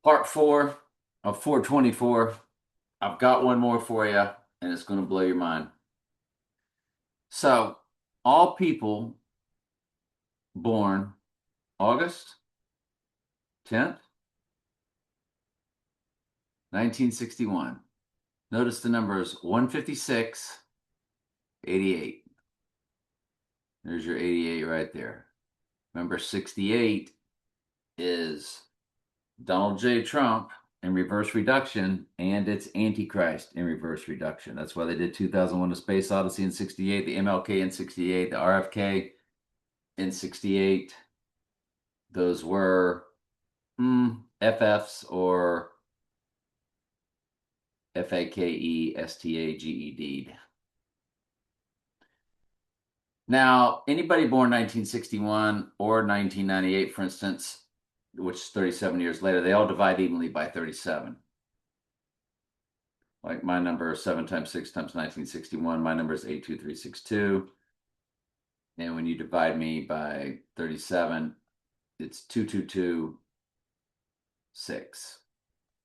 Part 4 of 424. I've got one more for you, and it's going to blow your mind. So, all people born August 10th, 1961. Notice the numbers 156, 88. There's your 88 right there. Remember, 68 is Donald J. Trump in reverse reduction, and it's Antichrist in reverse reduction. That's why they did 2001: A Space Odyssey in 68, the MLK in 68, the RFK in 68. Those were FFs or FAKESTAGED. Now, anybody born 1961 or 1998, for instance, which is 37 years later, they all divide evenly by 37. Like my number is 7 times 6 times 1961. My number is 82362. And when you divide me by 37, it's 2226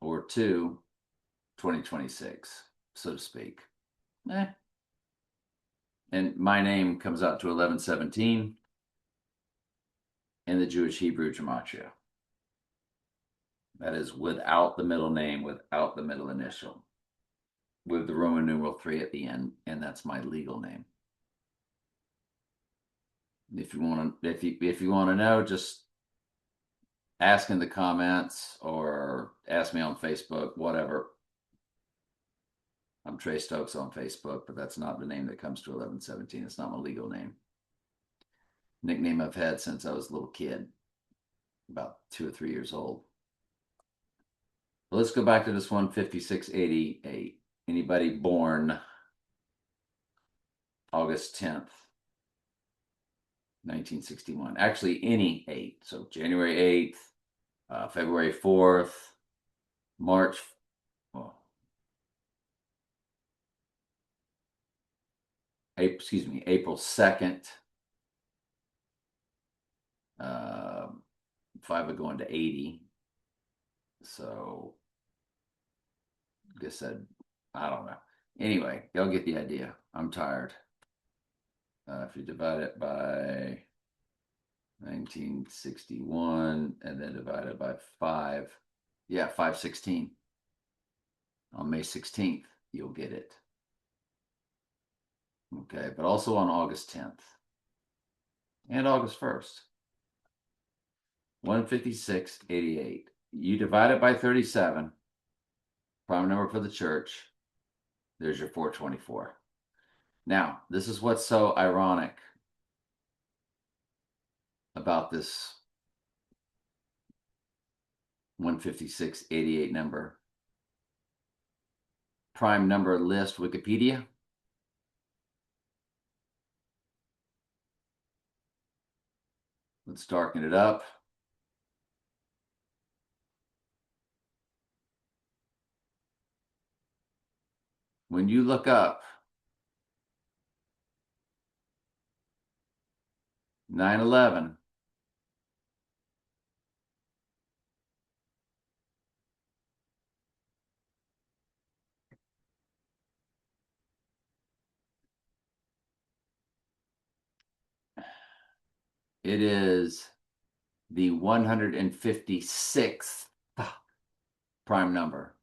or 2 2026, so to speak. And my name comes out to 1117 in the Jewish Hebrew Gematria. That is without the middle name, without the middle initial, with the Roman numeral 3 at the end, and that's my legal name. If you want to know, just ask in the comments or ask me on Facebook, whatever. I'm Trey Stokes on Facebook, but that's not the name that comes to 1117. It's not my legal name. Nickname I've had since I was a little kid, about 2 or 3 years old. But let's go back to this one, 5688. Anybody born August 10th, 1961? Actually, any 8. So January 8th, February 4th, March, well, April 2nd. 5 would go into 80. So I guess I don't know. Anyway, y'all get the idea. I'm tired. If you divide it by 1961 and then divide it by 5, yeah, 516. On May 16th, you'll get it. Okay, but also on August 10th and August 1st. 15688. You divide it by 37, prime number for the church. There's your 424. Now, this is what's so ironic about this 15688 number. Prime number list Wikipedia. Let's darken it up. When you look up 9/11, it is the 156th prime number.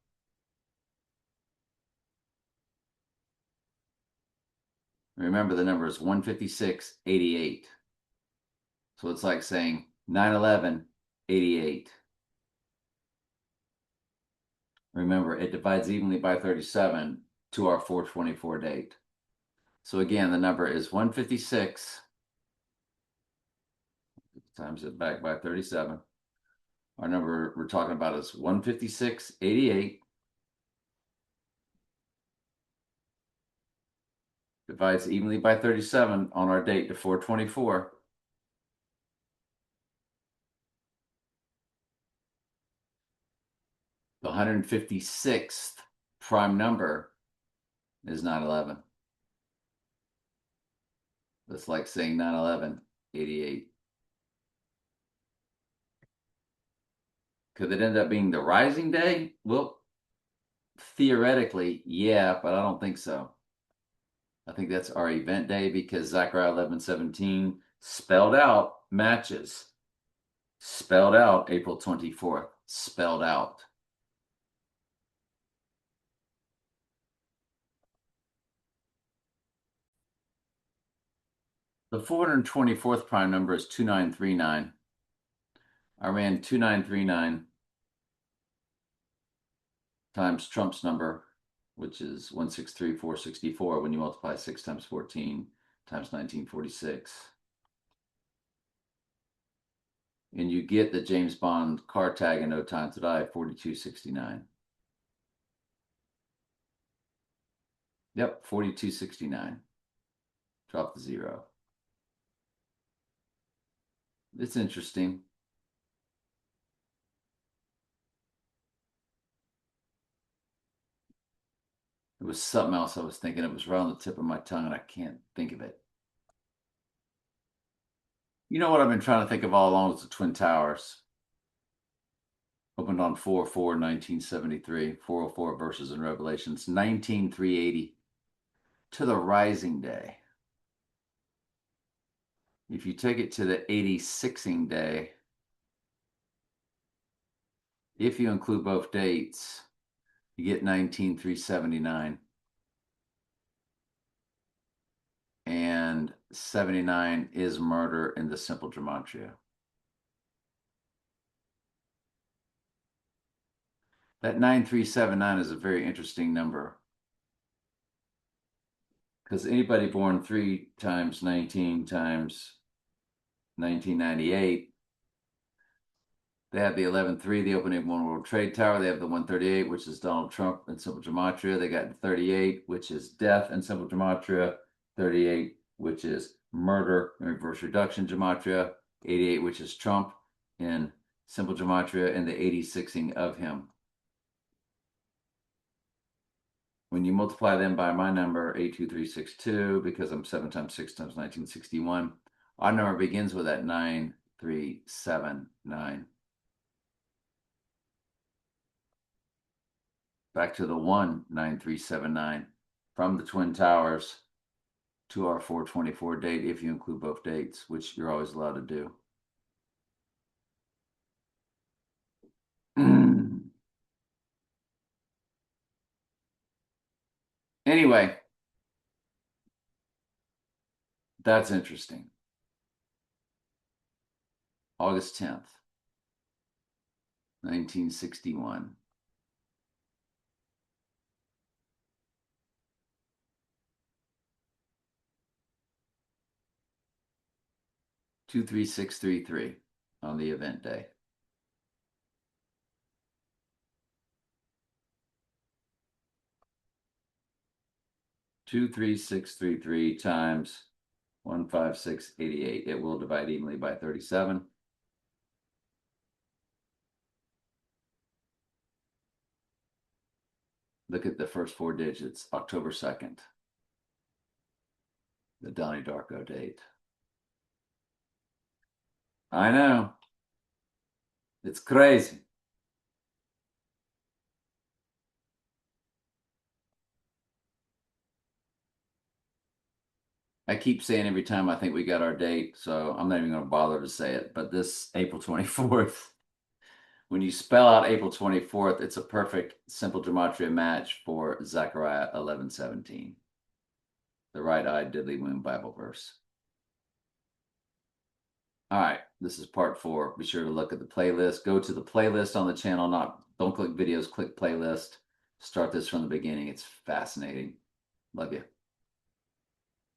Remember, the number is 15688. So it's like saying 9/11/88. Remember, it divides evenly by 37 to our 424 date. So again, the number is 156 times it back by 37. Our number we're talking about is 15688. Divides evenly by 37 on our date to 424. The 156th prime number is 9/11. That's like saying 9/11/88. Could it end up being the rising day? Well, theoretically, yeah, but I don't think so. I think that's our event day because Zechariah 11:17 spelled out matches. Spelled out April 24th. Spelled out. The 424th prime number is 2939. I ran 2939 times Trump's number, which is 163,464 when you multiply 6 times 14 times 1946. And you get the James Bond car tag in No Time to Die, 4269. Yep, 4269. Drop the zero. It's interesting. It was something else I was thinking. It was right on the tip of my tongue, and I can't think of it. You know what I've been trying to think of all along is the Twin Towers. Opened on 4/4/1973, 404 verses in Revelations, 19,380 to the rising day. If you take it to the 86ing day, if you include both dates, you get 19,379. And 79 is murder in the simple gematria. That 9379 is a very interesting number because anybody born 3 times 19 times 1998, they have the 11-3, the opening One World Trade Tower. They have the 138, which is Donald Trump in simple gematria. They got 38, which is death in simple gematria. 38, which is murder in reverse reduction gematria. 88, which is Trump in simple gematria, and the 86ing of him. When you multiply them by my number, 82362, because I'm 7 times 6 times 1961, our number begins with that 9379. Back to the 19379 from the Twin Towers to our 424 date, if you include both dates, which you're always allowed to do. Anyway, that's interesting. August 10th, 1961. Two 3633 on the event day. 23633 times 15688. It will divide evenly by 37. Look at the first 4 digits, October 2nd, the Donnie Darko date. I know. It's crazy. I keep saying every time I think we got our date, so I'm not even going to bother to say it, but this April 24th, when you spell out April 24th, it's a perfect simple gematria match for Zechariah 11:17, the right-eyed diddly moon Bible verse. All right, this is part 4. Be sure to look at the playlist. Go to the playlist on the channel. Don't click videos, click playlist. Start this from the beginning. It's fascinating. Love you.